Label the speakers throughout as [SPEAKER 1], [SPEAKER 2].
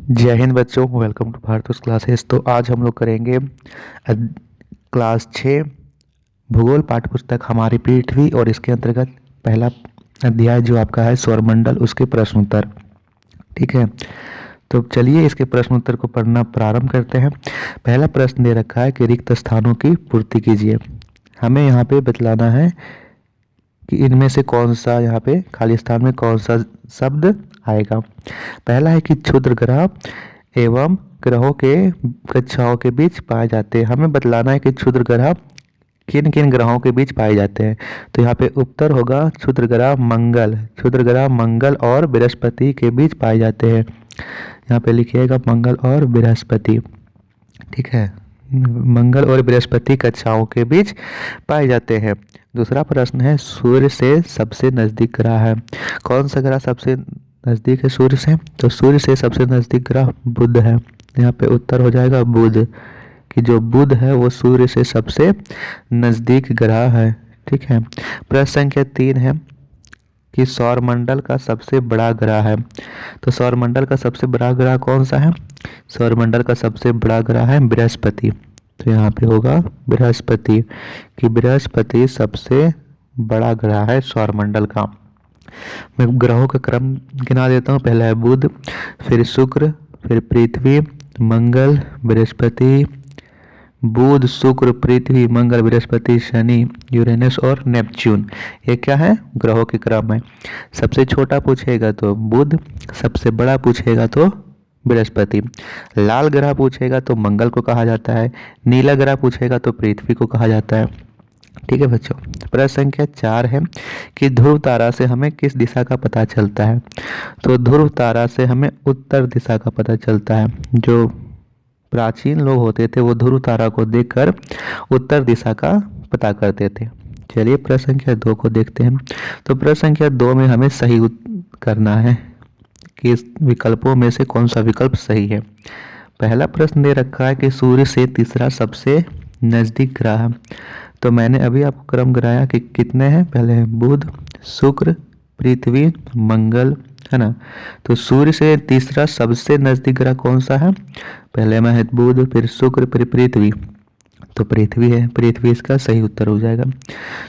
[SPEAKER 1] जय हिंद बच्चों, welcome to भारतोष classes. तो आज हम लोग करेंगे क्लास 6 भूगोल पाठ्य पुस्तक हमारी पृथ्वी और इसके अंतर्गत पहला अध्याय जो आपका है सौरमंडल, उसके प्रश्न उत्तर। ठीक है, तो चलिए इसके प्रश्न उत्तर को पढ़ना प्रारंभ करते हैं। पहला प्रश्न दे रखा है कि रिक्त स्थानों की पूर्ति कीजिए। हमें यहाँ पे बतलाना है कि इनमें से कौन सा यहाँ पे खाली स्थान में कौन सा शब्द आएगा। पहला है कि क्षुद्र ग्रह एवं ग्रहों के कक्षाओं के बीच पाए जाते हैं। हमें बतलाना है कि क्षुद्र ग्रह किन किन ग्रहों के बीच पाए जाते हैं। तो यहाँ पे उत्तर होगा क्षुद्र ग्रह मंगल। क्षुद्र ग्रह मंगल और बृहस्पति के बीच पाए जाते हैं। यहाँ पे लिखिएगा मंगल और बृहस्पति। ठीक है, मंगल और बृहस्पति कक्षाओं के बीच पाए जाते हैं। दूसरा प्रश्न है सूर्य से सबसे नजदीक ग्रह है। कौन सा ग्रह सबसे नजदीक है सूर्य से? तो सूर्य से सबसे नजदीक ग्रह बुध है। यहाँ पे उत्तर हो जाएगा बुध, कि जो बुध है वो सूर्य से सबसे नजदीक ग्रह है। ठीक है, प्रश्न संख्या 3 है कि सौरमंडल का सबसे बड़ा ग्रह है। तो सौरमंडल का सबसे बड़ा ग्रह कौन सा है? सौरमंडल का सबसे बड़ा ग्रह है बृहस्पति। तो यहाँ पे होगा बृहस्पति, कि बृहस्पति सबसे बड़ा ग्रह है सौरमंडल का। मैं ग्रहों का क्रम गिना देता हूँ। पहला है बुध, फिर शुक्र, फिर पृथ्वी, मंगल, बृहस्पति, बुध, शुक्र, पृथ्वी, मंगल, बृहस्पति, शनि, यूरेनस और नेपच्यून। ये क्या है? ग्रहों के क्रम है। सबसे छोटा पूछेगा तो बुध, सबसे बड़ा पूछेगा तो बृहस्पति, लाल ग्रह पूछेगा तो मंगल को कहा जाता है, नीला ग्रह पूछेगा तो पृथ्वी को कहा जाता है। ठीक है बच्चों, प्रश्न संख्या 4 है कि ध्रुव तारा से हमें किस दिशा का पता चलता है। तो ध्रुव तारा से हमें उत्तर दिशा का पता चलता है। जो प्राचीन लोग होते थे वो ध्रुव तारा को देखकर उत्तर दिशा का पता करते थे। चलिए प्रश्न संख्या 2 को देखते हैं। तो प्रश्न संख्या 2 में हमें सही करना है कि इस विकल्पों में से कौन सा विकल्प सही है। पहला प्रश्न दे रखा है कि सूर्य से तीसरा सबसे नजदीक ग्रह है। तो मैंने अभी आपको क्रम गिराया कि कितने हैं। पहले है बुध, शुक्र, पृथ्वी, मंगल, है ना। तो सूर्य से तीसरा सबसे नजदीक ग्रह कौन सा है? पहले में है बुध, फिर शुक्र, फिर पृथ्वी। तो पृथ्वी है, पृथ्वी इसका सही उत्तर हो जाएगा।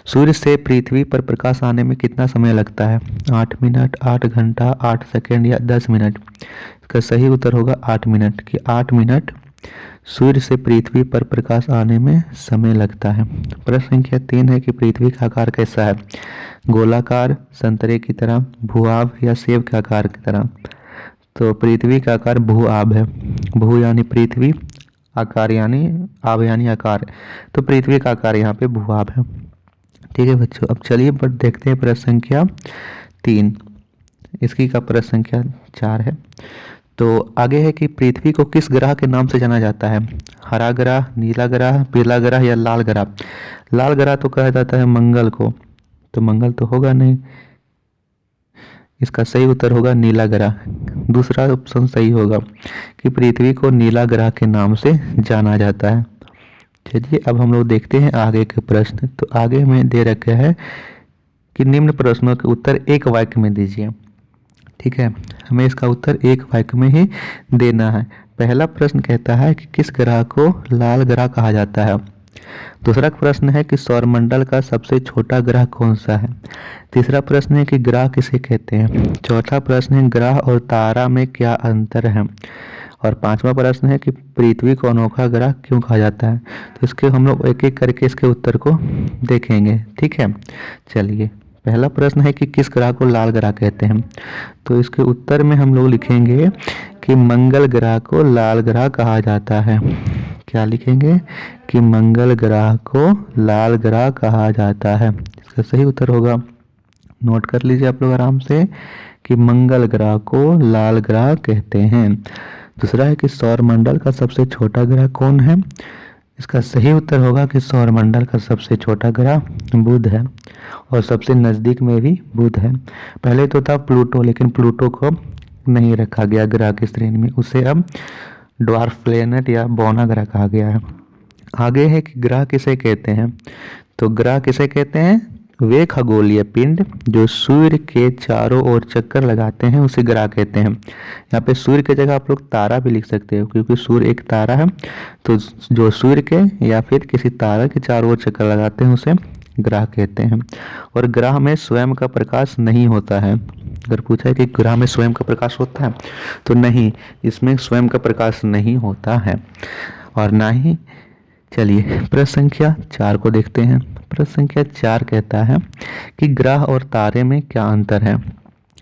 [SPEAKER 1] सूर्य से पृथ्वी पर प्रकाश आने में कितना समय लगता है? 8 मिनट, 8 घंटा, 8 सेकेंड या 10 मिनट। इसका सही उत्तर होगा 8 मिनट, कि 8 मिनट सूर्य से पृथ्वी पर प्रकाश आने में समय लगता है। प्रश्न संख्या 3 है कि पृथ्वी का आकार कैसा है? गोलाकार, संतरे की तरह, भूआब या सेब के आकार की तरह। तो पृथ्वी का आकार भूआब है। भू यानी पृथ्वी, आकार यानी आब यानी आकार। तो पृथ्वी का आकार यहाँ पे भूआब है। ठीक है बच्चों, अब चलिए पर देखते हैं प्रश्न संख्या 3। इसकी का प्रश्न संख्या 4 है। तो आगे है कि पृथ्वी को किस ग्रह के नाम से जाना जाता है? हरा ग्रह, नीला ग्रह, पीला ग्रह या लाल ग्रह। लाल ग्रह तो कहा जाता है मंगल को, तो मंगल तो होगा नहीं। इसका सही उत्तर होगा नीला ग्रह। दूसरा ऑप्शन सही होगा कि पृथ्वी को नीला ग्रह के नाम से जाना जाता है। चलिए अब हम लोग देखते हैं आगे के प्रश्न। तो आगे में दे रखे है कि निम्न प्रश्नों के उत्तर एक वाक्य में दीजिए। ठीक है, हमें इसका उत्तर एक वाक्य में ही देना है। पहला प्रश्न कहता है कि किस ग्रह को लाल ग्रह कहा जाता है। दूसरा प्रश्न है कि सौरमंडल का सबसे छोटा ग्रह कौन सा है। तीसरा प्रश्न है कि ग्रह किसे कहते हैं। चौथा प्रश्न है ग्रह और तारा में क्या अंतर है। और पांचवा प्रश्न है कि पृथ्वी को अनोखा ग्रह क्यों कहा जाता है। तो इसके हम लोग एक एक करके इसके उत्तर को देखेंगे। ठीक है, चलिए पहला प्रश्न है कि किस ग्रह को लाल ग्रह कहते हैं। तो इसके उत्तर में हम लोग लिखेंगे कि मंगल ग्रह को लाल ग्रह कहा जाता है। क्या लिखेंगे? कि मंगल ग्रह को लाल ग्रह कहा जाता है। इसका सही उत्तर होगा, नोट कर लीजिए आप लोग आराम से, कि मंगल ग्रह को लाल ग्रह कहते हैं। दूसरा है कि सौरमंडल का सबसे छोटा ग्रह कौन है। इसका सही उत्तर होगा कि सौरमंडल का सबसे छोटा ग्रह बुध है, और सबसे नज़दीक में भी बुध है। पहले तो था प्लूटो, लेकिन प्लूटो को नहीं रखा गया ग्रह की श्रेणी में, उसे अब ड्वार्फ प्लेनेट या बौना ग्रह कहा गया है। आगे है कि ग्रह किसे कहते हैं। तो ग्रह किसे कहते हैं? वे खगोलीय पिंड जो सूर्य के चारों ओर चक्कर लगाते हैं उसे ग्रह कहते हैं। यहाँ पे सूर्य की जगह आप लोग तारा भी लिख सकते हो, क्योंकि सूर्य एक तारा है, तो जो सूर्य के या फिर किसी तारा के चारों ओर चक्कर लगाते हैं उसे ग्रह कहते हैं। और ग्रह में स्वयं का प्रकाश नहीं होता है। अगर पूछा है कि ग्रह में स्वयं का प्रकाश होता है तो नहीं, इसमें स्वयं का प्रकाश नहीं होता है और ना ही। चलिए प्रश्न संख्या 4 को देखते हैं। प्रश्न संख्या 4 कहता है कि ग्रह और तारे में क्या अंतर है।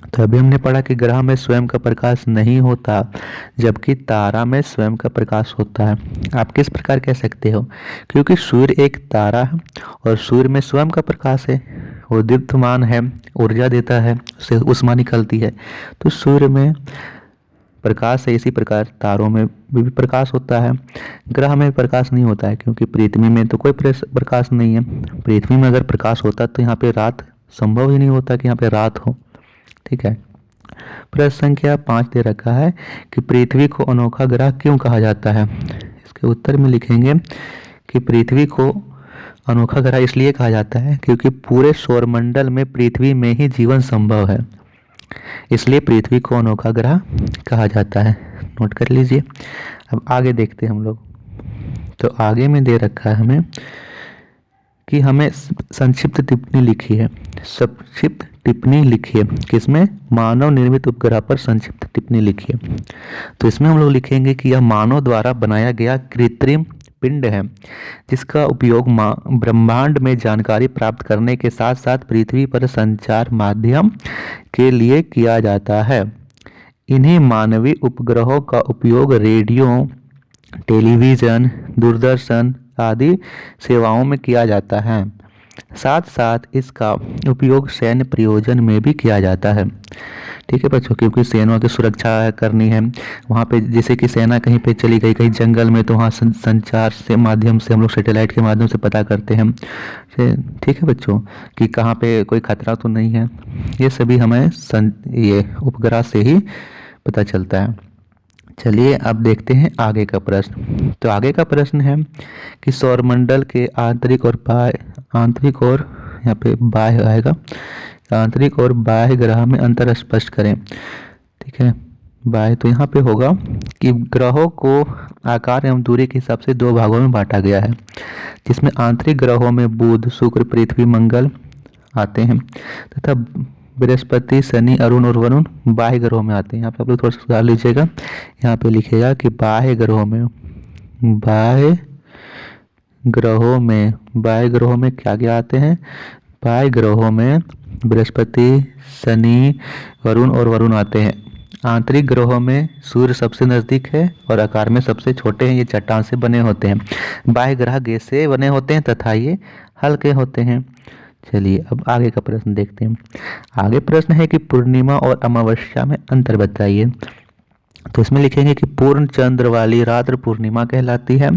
[SPEAKER 1] तो अभी हमने पढ़ा कि ग्रह में स्वयं का प्रकाश नहीं होता, जबकि तारा में स्वयं का प्रकाश होता है। आप किस प्रकार कह सकते हो, क्योंकि सूर्य एक तारा है और सूर्य में स्वयं का प्रकाश है, वो दीप्तमान है, ऊर्जा देता है, उससे ऊष्मा निकलती है, तो सूर्य में प्रकाश है। इसी प्रकार तारों में भी प्रकाश होता है, ग्रह में प्रकाश नहीं होता है, क्योंकि पृथ्वी में तो कोई प्रकाश नहीं है। पृथ्वी में अगर प्रकाश होता तो यहाँ पे रात संभव ही नहीं होता कि यहाँ पे रात हो। ठीक है। प्रश्न संख्या 5 दे रखा है कि पृथ्वी को अनोखा ग्रह क्यों कहा जाता है। इसके उत्तर में लिखेंगे कि पृथ्वी को अनोखा ग्रह इसलिए कहा जाता है क्योंकि पूरे सौरमंडल में पृथ्वी में ही जीवन संभव है, इसलिए पृथ्वी को अनोखा ग्रह कहा जाता है। नोट कर लीजिए। अब आगे देखते हैं हम लोग। तो आगे में दे रखा है हमें कि हमें संक्षिप्त टिप्पणी लिखी है। संक्षिप्त टिप्पणी लिखिए, किसमें, मानव निर्मित उपग्रह पर संक्षिप्त टिप्पणी लिखिए। तो इसमें हम लोग लिखेंगे कि यह मानव द्वारा बनाया गया कृत्रिम पिंड है, जिसका उपयोग ब्रह्मांड में जानकारी प्राप्त करने के साथ साथ पृथ्वी पर संचार माध्यम के लिए किया जाता है। इन्हीं मानवीय उपग्रहों का उपयोग रेडियो, टेलीविजन, दूरदर्शन आदि सेवाओं में किया जाता है। साथ साथ इसका उपयोग सैन्य प्रयोजन में भी किया जाता है। ठीक है बच्चों, क्योंकि सेना की सुरक्षा करनी है, वहाँ पे जैसे कि सेना कहीं पे चली गई कहीं जंगल में, तो वहाँ संचार से माध्यम से हम लोग सैटेलाइट के माध्यम से पता करते हैं। ठीक है बच्चों, कि कहाँ पे कोई खतरा तो नहीं है। ये सभी हमें ये उपग्रह से ही पता चलता है। चलिए अब देखते हैं आगे का प्रश्न। तो आगे का प्रश्न है कि सौरमंडल के आंतरिक और यहाँ पे बाह्य आएगा, आंतरिक और बाह्य ग्रह में अंतर स्पष्ट करें। ठीक है, बाह्य तो यहाँ पे होगा कि ग्रहों को आकार एवं दूरी के हिसाब से 2 भागों में बांटा गया है, जिसमें आंतरिक ग्रहों में बुध, शुक्र, पृथ्वी, मंगल आते हैं तथा बृहस्पति, शनि, अरुण और वरुण बाह्य ग्रहों में आते हैं। यहाँ पे आप लोग थोड़ा सा सुधार लीजिएगा, यहाँ पे लिखेगा कि बाह्य ग्रहों में क्या क्या आते हैं। बाह्य ग्रहों में बृहस्पति, शनि, वरुण और वरुण आते हैं। आंतरिक ग्रहों में सूर्य सबसे नजदीक है और आकार में सबसे छोटे हैं, ये चट्टान से बने होते हैं। बाह्य ग्रह गैस से बने होते हैं तथा ये हल्के होते हैं। चलिए अब आगे का प्रश्न देखते हैं। आगे प्रश्न है कि पूर्णिमा और अमावस्या में अंतर बताइए। तो इसमें लिखेंगे कि पूर्ण चंद्र वाली रात पूर्णिमा कहलाती है।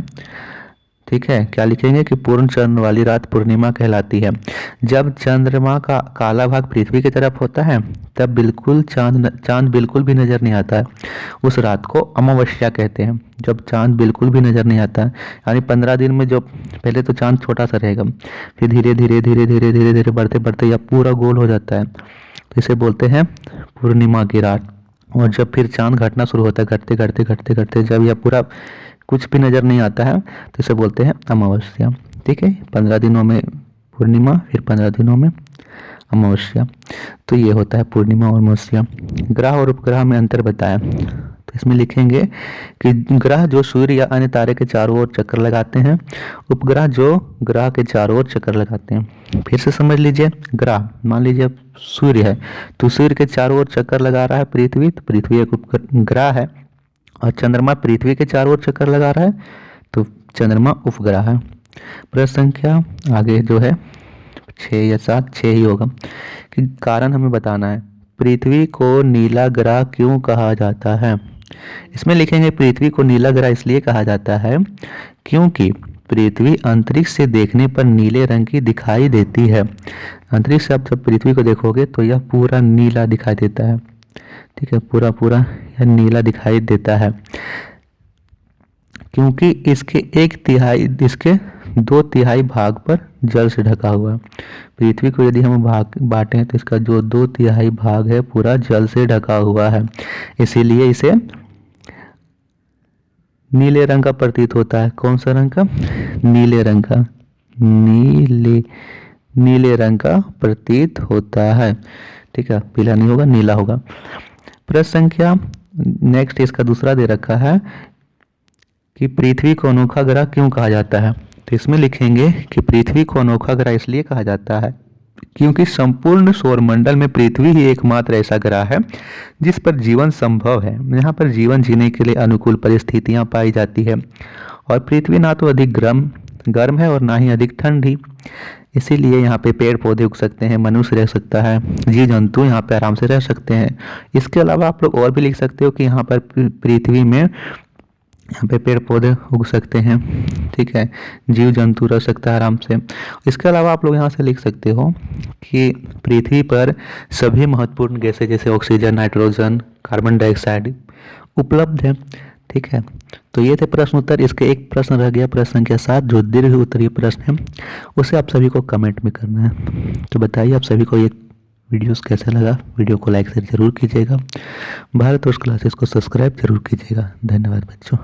[SPEAKER 1] ठीक है, क्या लिखेंगे कि पूर्ण चंद्र वाली रात पूर्णिमा कहलाती है। जब चंद्रमा का काला भाग पृथ्वी की तरफ होता है तब बिल्कुल चांद बिल्कुल भी नजर नहीं आता है, उस रात को अमावस्या कहते हैं। जब चांद बिल्कुल भी नजर नहीं आता है, यानी 15 दिन में जो पहले तो चांद छोटा सा रहेगा, फिर धीरे धीरे बढ़ते बढ़ते या पूरा गोल हो जाता है, तो इसे बोलते हैं पूर्णिमा की रात। और जब फिर चांद घटना शुरू होता है, घटते जब यह पूरा कुछ भी नज़र नहीं आता है, तो इसे बोलते हैं अमावस्या। ठीक है, 15 दिनों में पूर्णिमा, फिर 15 दिनों में अमावस्या। तो ये होता है पूर्णिमा और अमावस्या। ग्रह और उपग्रह में अंतर बताया। तो इसमें लिखेंगे कि ग्रह जो सूर्य या अन्य तारे के चारों ओर चक्कर लगाते हैं, उपग्रह जो ग्रह के चारों ओर चक्कर लगाते हैं। फिर से समझ लीजिए, ग्रह मान लीजिए अब सूर्य है, तो सूर्य के चारों ओर चक्कर लगा रहा है पृथ्वी, तो पृथ्वी एक ग्रह है। और चंद्रमा पृथ्वी के चारों ओर चक्कर लगा रहा है, तो चंद्रमा उपग्रह है। प्रश्न संख्या आगे जो है 6 या 7, 6 ही होगा, कि कारण हमें बताना है। पृथ्वी को नीला ग्रह क्यों कहा जाता है। इसमें लिखेंगे पृथ्वी को नीला ग्रह इसलिए कहा जाता है क्योंकि पृथ्वी अंतरिक्ष से देखने पर नीले रंग की दिखाई देती है। अंतरिक्ष से आप जब पृथ्वी को देखोगे तो यह पूरा नीला दिखाई देता है। ठीक है, पूरा यह नीला दिखाई देता है, क्योंकि इसके 1/3 इसके 2/3 भाग पर जल से ढका हुआ है। पृथ्वी को यदि हम भाग बांटें तो इसका जो 2/3 भाग है पूरा जल से ढका हुआ है, इसीलिए इसे नीले रंग का प्रतीत होता है। कौन सा रंग का? नीले रंग का। नीले रंग का प्रतीत होता है। ठीक है, पीला नहीं होगा, नीला होगा। प्रश्न संख्या नेक्स्ट इसका दूसरा दे रखा है कि पृथ्वी को अनोखा ग्रह क्यों कहा जाता है। तो इसमें लिखेंगे कि पृथ्वी को अनोखा ग्रह इसलिए कहा जाता है क्योंकि संपूर्ण सौरमंडल में पृथ्वी ही एकमात्र ऐसा ग्रह है जिस पर जीवन संभव है। यहाँ पर जीवन जीने के लिए अनुकूल परिस्थितियाँ पाई जाती है और पृथ्वी ना तो अधिक गर्म है और ना ही अधिक ठंडी, इसीलिए यहाँ पे पेड़ पौधे उग सकते हैं, मनुष्य रह सकता है, जीव जंतु यहाँ पे आराम से रह सकते हैं। इसके अलावा आप लोग और भी लिख सकते हो कि यहाँ पर पृथ्वी में यहाँ पे पेड़ पौधे उग सकते हैं, ठीक है, जीव जंतु रह सकता है आराम से। इसके अलावा आप लोग यहाँ से लिख सकते हो कि पृथ्वी पर सभी महत्वपूर्ण गैसें जैसे ऑक्सीजन, नाइट्रोजन, कार्बन डाइऑक्साइड उपलब्ध है। ठीक है, तो ये थे प्रश्न उत्तर। इसके एक प्रश्न रह गया, प्रश्न संख्या 7, जो दीर्घ उत्तरीय प्रश्न है, उसे आप सभी को कमेंट में करना है। तो बताइए आप सभी को ये वीडियोस कैसा लगा। वीडियो को लाइक शेयर जरूर कीजिएगा। भारत वर्ष क्लासेस को सब्सक्राइब जरूर कीजिएगा। धन्यवाद बच्चों।